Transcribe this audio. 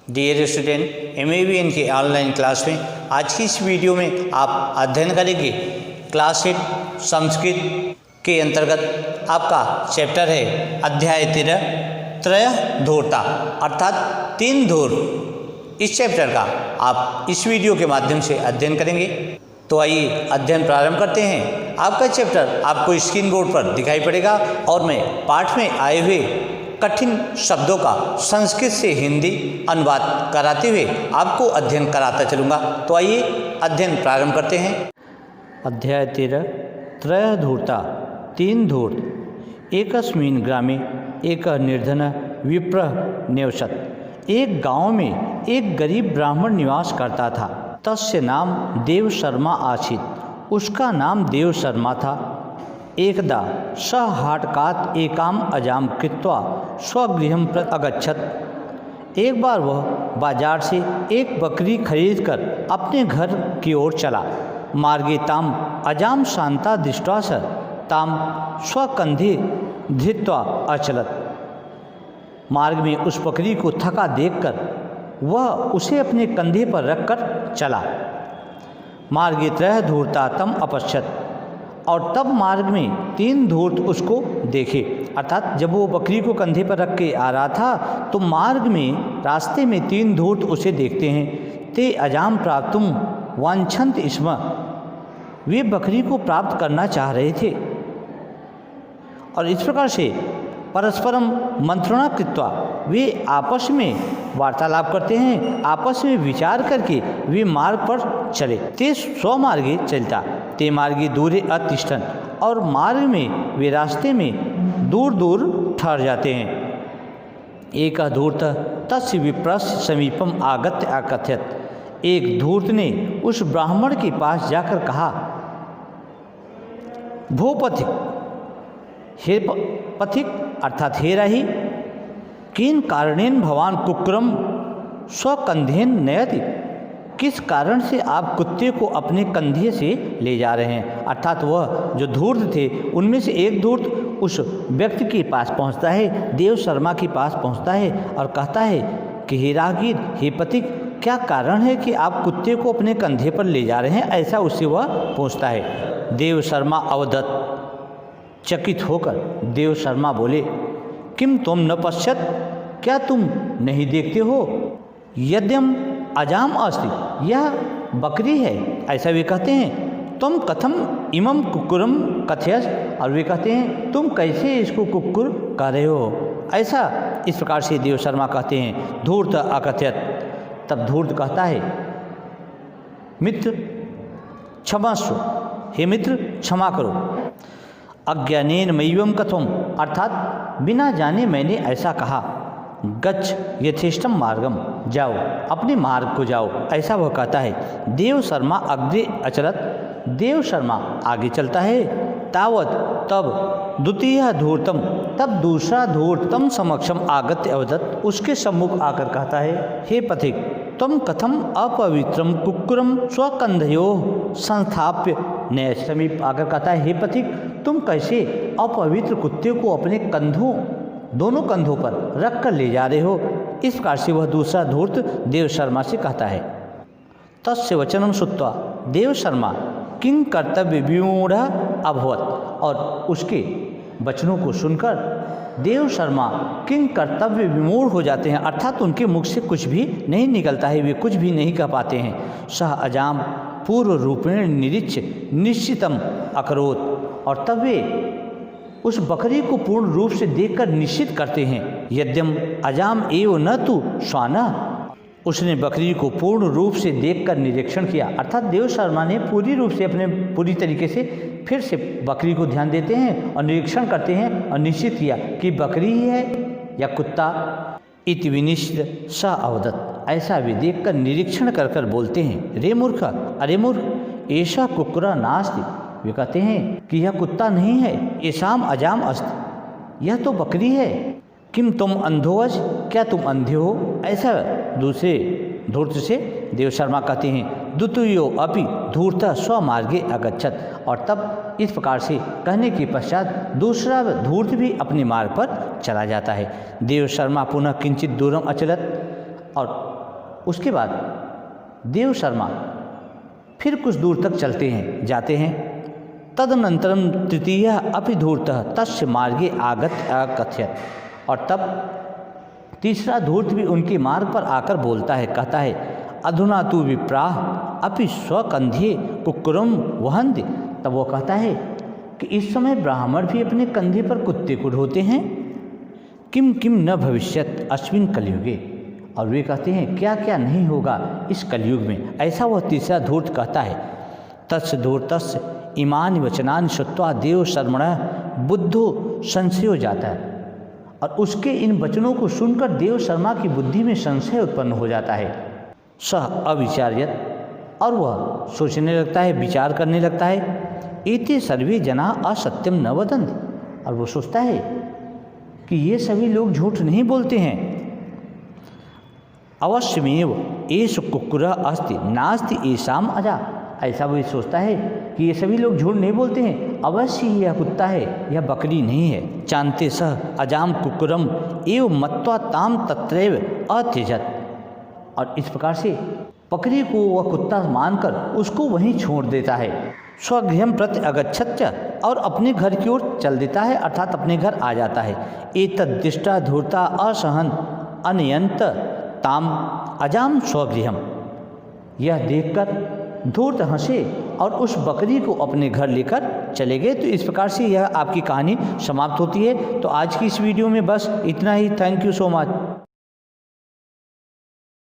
Dear student, एमएवीएन के online class में आज की इस वीडियो में आप अध्ययन करेंगे क्लास 8 संस्कृत के अंतर्गत आपका चैप्टर है अध्याय 13 त्रय धूर्ता अर्थात तीन धूर। इस चैप्टर का आप इस वीडियो के माध्यम से अध्ययन करेंगे। तो आइए अध्ययन प्रारंभ करते हैं। आपका चैप्टर आपको स्क्रीन बोर्ड पर दिखाई पड़ेगा और मैं पाठ में आए हुए कठिन शब्दों का संस्कृत से हिंदी अनुवाद कराते हुए आपको अध्ययन कराता चलूँगा। तो आइए अध्ययन प्रारंभ करते हैं। अध्याय 13 त्रय धूर्ता तीन धूर्त। एकस्मिन् ग्रामे एक निर्धन विप्रः निवसत्। एक गांव में एक गरीब ब्राह्मण निवास करता था। तस्य नाम देव शर्मा आसीत्। उसका नाम देव शर्मा था। एकदा सः हाटकात् एकाम अजाम कृत्वा स्वगृहं प्रति अगच्छत्। एक बार वह बाजार से एक बकरी खरीदकर अपने घर की ओर चला। मार्गे ताम अजाम शांता दृष्ट्वा स ताम स्वकंधे धृत्वा अचलत्। मार्ग में उस बकरी को थका देखकर वह उसे अपने कंधे पर रखकर चला। मार्गे त्रयः धूर्ता तम अपश्यत्। और तब मार्ग में तीन धूर्त उसको देखे। अर्थात जब वो बकरी को कंधे पर रख के आ रहा था तो मार्ग में रास्ते में तीन धूर्त उसे देखते हैं। ते अजाम प्राप्तुम वांछन्त स्म। वे बकरी को प्राप्त करना चाह रहे थे और इस प्रकार से परस्परम मंत्रणा कृत्वा वे आपस में वार्तालाप करते हैं। आपस में विचार करके वे मार्ग पर चले। ते स्वमार्गे चलता ते मार्गे दूरे अतिष्ठन्। और मार्ग में वे रास्ते में दूर दूर ठहर जाते हैं। एक धूर्त तस्य विप्रस्य समीपम आगत्य अकथयत्। एक धूर्त ने उस ब्राह्मण के पास जाकर कहा, भो पथिक, हे पथिक अर्थात हे राही, किन कारणेन भवान कुक्कुरम स्वकंधेन नयति। किस कारण से आप कुत्ते को अपने कंधे से ले जा रहे हैं। अर्थात वह जो धूर्त थे उनमें से एक धूर्त उस व्यक्ति के पास पहुंचता है, देव शर्मा के पास पहुंचता है और कहता है कि हे राहगीर, हे पथिक, क्या कारण है कि आप कुत्ते को अपने कंधे पर ले जा रहे हैं। ऐसा उससे वह पूछता है। देव शर्मा अवदत्। चकित होकर देव शर्मा बोले, किम तुम न पश्यत, क्या तुम नहीं देखते हो, यद्यम अजाम अस्ति, यह बकरी है। ऐसा वे कहते हैं। तुम कथम इमम कुक्कुरम कथयस। और वे कहते हैं तुम कैसे इसको कुक्कुर कह रहे हो। ऐसा इस प्रकार से देव शर्मा कहते हैं। धूर्त अकथयत। तब धूर्त कहता है, मित्र क्षमस्व, हे मित्र क्षमा करो। अज्ञानेन मय्यम कथम। अर्थात बिना जाने मैंने ऐसा कहा। गच्छ यथेष्टम मार्गम। जाओ, अपने मार्ग को जाओ। ऐसा वह कहता है। देव शर्मा अग्रे अचलत। देव शर्मा आगे चलता है। तावत तब द्वितीय धूर्तम। तब दूसरा धूर्तम समक्षम आगत्य अवदत्। उसके सम्मुख आकर कहता है, हे पथिक, तुम कथम अपवित्रम कुक्कुरम स्वकंधयोः संस्थाप्य नय। समीप आकर कहता है, हे पथिक, तुम कैसे अपवित्र कुत्ते को अपने कंधों, दोनों कंधों पर रख कर ले जा रहे हो। इस प्रकार से वह दूसरा धूर्त देव शर्मा से कहता है। तस्य वचनम श्रुत्वा देव शर्मा किं कर्तव्य विमूढ़ अभवत्। और उसके वचनों को सुनकर देव शर्मा किं कर्तव्य विमूढ़ हो जाते हैं। अर्थात उनके मुख से कुछ भी नहीं निकलता है, वे कुछ भी नहीं कह पाते हैं। सह अजाम पूर्व रूपेण निरीच्य निश्चितम अकरोत्। और तब वे उस बकरी को पूर्ण रूप से देखकर निश्चित करते हैं। यद्यम अजाम एव न तु श्वानः। उसने बकरी को पूर्ण रूप से देखकर निरीक्षण किया। अर्थात देव शर्मा ने पूरी तरीके से फिर से बकरी को ध्यान देते हैं और निरीक्षण करते हैं और निश्चित किया कि बकरी ही है या कुत्ता। इति विनिश्चित स अवदत्। ऐसा वे देखकर निरीक्षण कर कर बोलते हैं, रे मूर्ख, अरे मूर्ख, ऐसा कुक्कुरा नास्ति। वे कहते हैं कि यह कुत्ता नहीं है, ऐसाम अजाम अस्ति, यह तो बकरी है। किम तुम अंधोवश, क्या तुम अंधे हो। ऐसा दूसरे धूर्त से देव शर्मा कहते हैं। द्वितीयो अपि धूर्त स्वमार्गे अगच्छत्। और तब इस प्रकार से कहने के पश्चात दूसरा धूर्त भी अपने मार्ग पर चला जाता है। देव शर्मा पुनः किंचित दूरम अचलत। और उसके बाद देव शर्मा फिर कुछ दूर तक जाते हैं। तदनंतरम तृतीय अपि धूर्तः तस्य मार्गे आगत अकथयत, और तब तीसरा धूर्त भी उनके मार्ग पर आकर बोलता है, कहता है, अधुना तु विप्राह अपि स्वकंधे कुक्कुरम वहन्ति। तब वो कहता है कि इस समय ब्राह्मण भी अपने कंधे पर कुत्ते को ढोते हैं। किम किम न भविष्यत अस्मिन् कलयुगे, और वे कहते हैं क्या क्या नहीं होगा इस कलयुग में। ऐसा वह तीसरा धूर्त कहता है। तस्य धूर्तस्य इमानि वचनानि श्रुत्वा देव शर्मणः बुद्धो संशयो जाता है, और उसके इन वचनों को सुनकर देव शर्मा की बुद्धि में संशय उत्पन्न हो जाता है। सह अविचार्यत, और वह सोचने लगता है, विचार करने लगता है। एते सर्वे जना असत्यम न वदन्ति, और वो सोचता है कि ये सभी लोग झूठ नहीं बोलते हैं। अवश्यमेव एष कुक्कुरः अस्ति नास्ति येषाम् अजा, ऐसा वो सोचता है कि ये सभी लोग झूठ नहीं बोलते हैं, अवश्य ही यह कुत्ता है, यह बकरी नहीं है। चान्ते सह अजाम कुक्कुरम एव मत्वा ताम तत्रैव अत्यजत, और इस प्रकार से बकरी को वह कुत्ता मानकर उसको वहीं छोड़ देता है। स्वगृहं प्रति अगच्छत्, और अपने घर की ओर चल देता है, अर्थात अपने घर आ जाता है। एतद्दृष्टा धूर्ता असहन अनयंत ताम अजाम स्वगृहम, यह देखकर धूर्त हंसे और उस बकरी को अपने घर लेकर चले गए। तो इस प्रकार से यह आपकी कहानी समाप्त होती है। तो आज की इस वीडियो में बस इतना ही। Thank you so much.